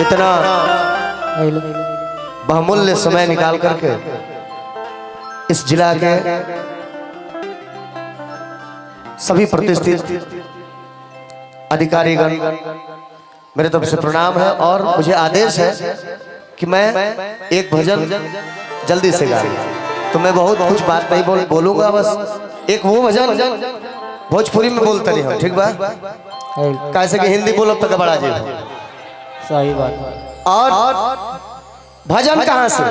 इतना बहुमूल्य समय निकाल करके इस जिला के सभी प्रतिष्ठित अधिकारीगण मेरे तरफ से प्रणाम है और मुझे आदेश है कि मैं एक भजन जल्दी से गाऊं। तो मैं बहुत कुछ बात नहीं बोलूंगा, बस एक वो भजन भोजपुरी में बोलते नहीं हो, ठीक बा? कैसे कि हिंदी बोलो तो बड़ा जी सही बात। और भजन कहाँ से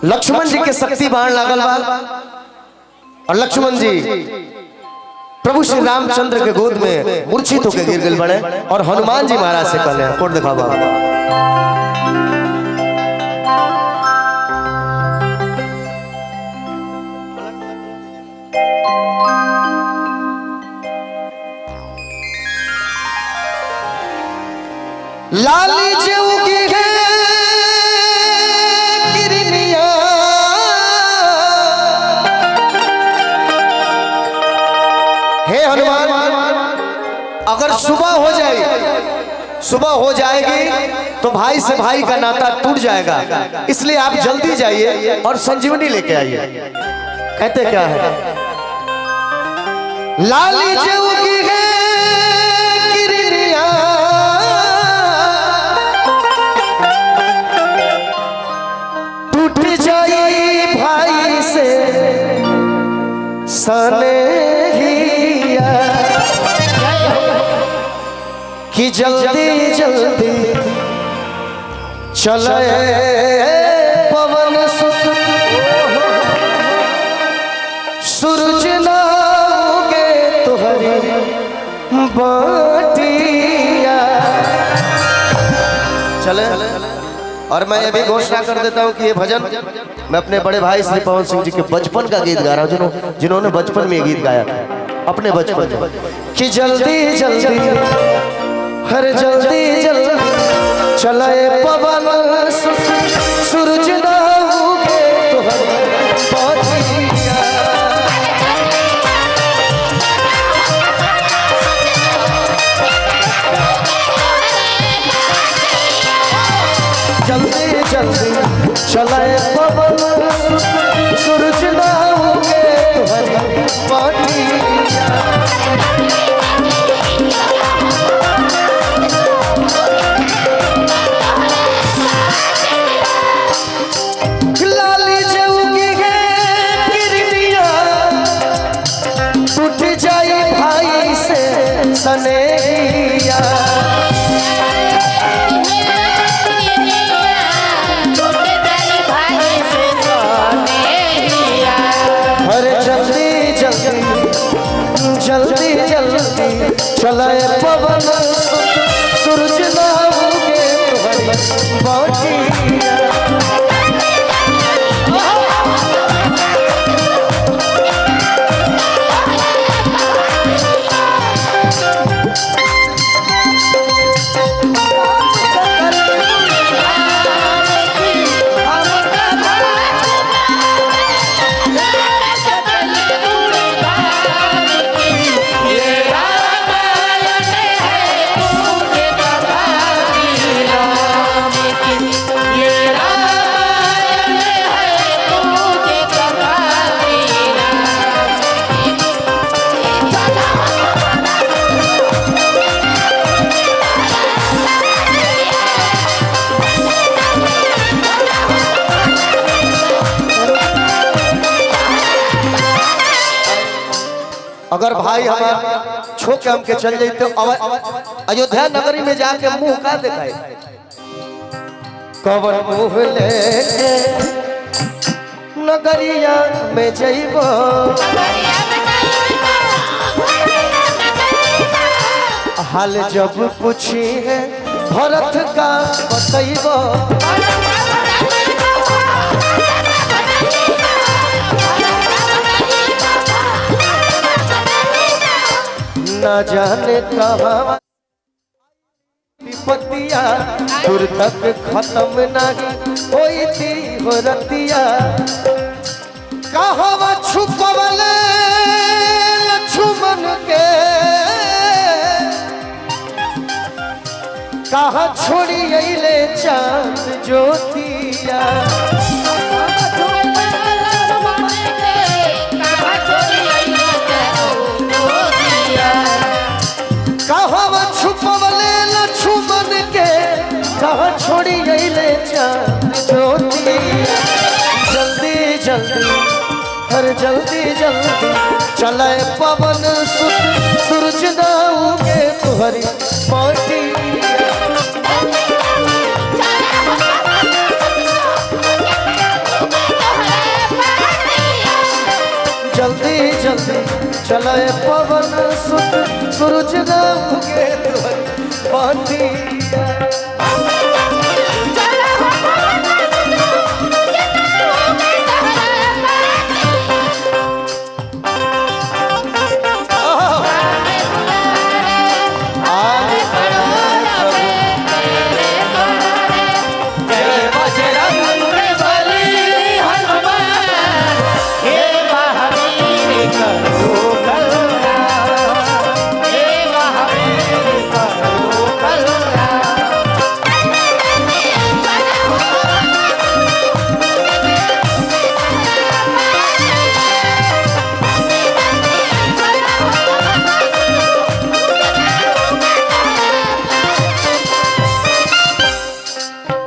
लक्ष्मण जी के शक्ति बाण लागल बा और लक्ष्मण जी प्रभु श्री रामचंद्र के गोद में मूर्छित होकर गिर गए बड़े और हनुमान जी महाराज से कहले कोट दिखा बाबा। लाली जी उगी है किरनिया हे हनुमान, अगर सुबह हो जाएगी तो भाई से भाई का नाता टूट जाएगा, इसलिए आप जल्दी जाइए और संजीवनी लेके आइए। कहते क्या है? लाली जी उगी है किरनिया टूट जाई भाई से सनेहिया कि जल्दी जल्दी चले पवन सुत सूरज ना उगे तुहरी बाटिया। चले। और मैं ये भी घोषणा कर देता हूँ कि ये भजन मैं अपने बड़े भाई श्री पवन सिंह जी के बचपन का गीत गा रहा हूँ, जिन्होंने बचपन में ये गीत गाया था अपने बचपन में कि जल्दी जल्दी हर जल्दी जल्दी चले पवन सूरज ना उगे तुहरी बाटिया। जल्दी जल्दी चले पवन सूरज ना उगे तुहरी बाटिया। लाली जी उगी है किरनिया टूट जाए भाई से सनेहिया। जल्दी जल्दी चले पवन सूरज ना उगे तुहरी बाटिया। अगर भाई हमार छो के हमके चल जाते तो अयोध्या नगरी में जाके मुंह का दिखाए कवन मुंह लेके नगरिया में जइबो हाल जब पूछी है भरत का बतइबो। न जाने कहाँ विपत्तिया दूर तक खत्म नहीं होई थी हो रतिया। कहाँ छुपवले लक्ष्मण के कहाँ छोड़ी अइले चांद ज्योतिया कहाँ छुपवले लक्ष्मण के कहाँ छोड़ी अइले चांद ज्योतिया जल्दी जल्दी हर जल्दी जल्दी चले पवन सुत सूरज दाऊगे तुहरी पार्टी जल्दी जल्दी चले पवन सुत सूरज दाऊगे तुहरी पार्टी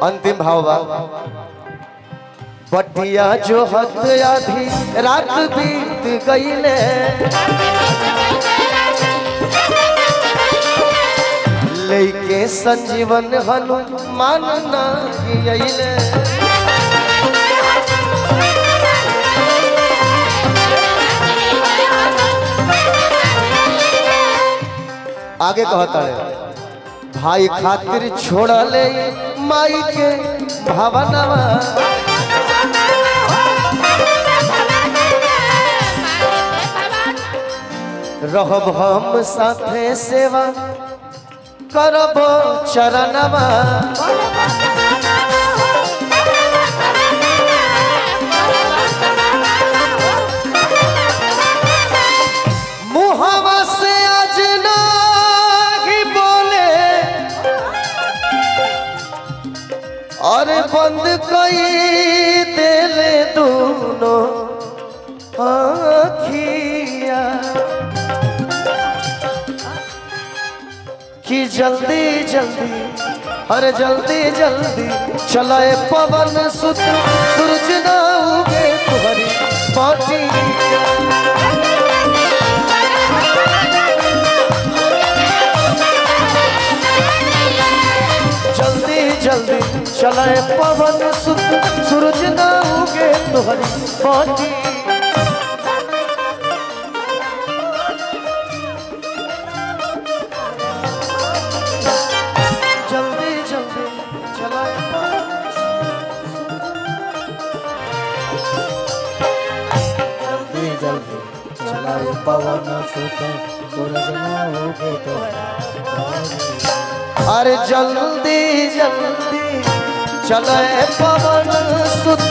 अंतिम भाव बटिया जो हद आधी रात बीत गईले लेके संजीवन हनुमान नाही अइले आगे कहता है भाई खातिर छोड़ा ले माई के भावनवा रहब हम साथे सेवा करब चरणवा मुहवा से आज नहीं बोले और बंद कई देले दोनों आँखिया कि जल्दी जल्दी हर जल्दी जल्दी चलाए पवन सुत सूरज ना उगे तुम्हारी पार्टी जल्दी जल्दी चलाए पवन सुत सूरज ना उगे तुम्हारी पार्टी पवन सुत सूरज ना उगे तो अरे जल्दी जल्दी चले पवन सुत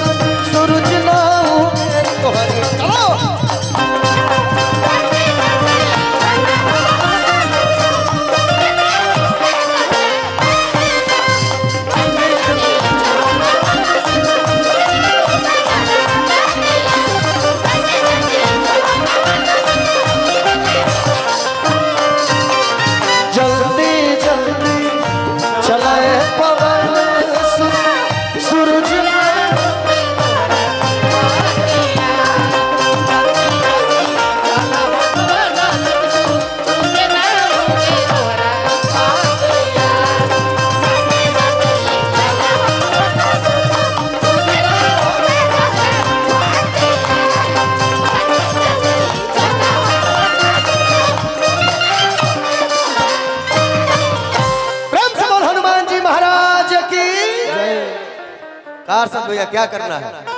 सूरज ना उगे तुम्हारी चलो कार साथ भैया क्या करना है।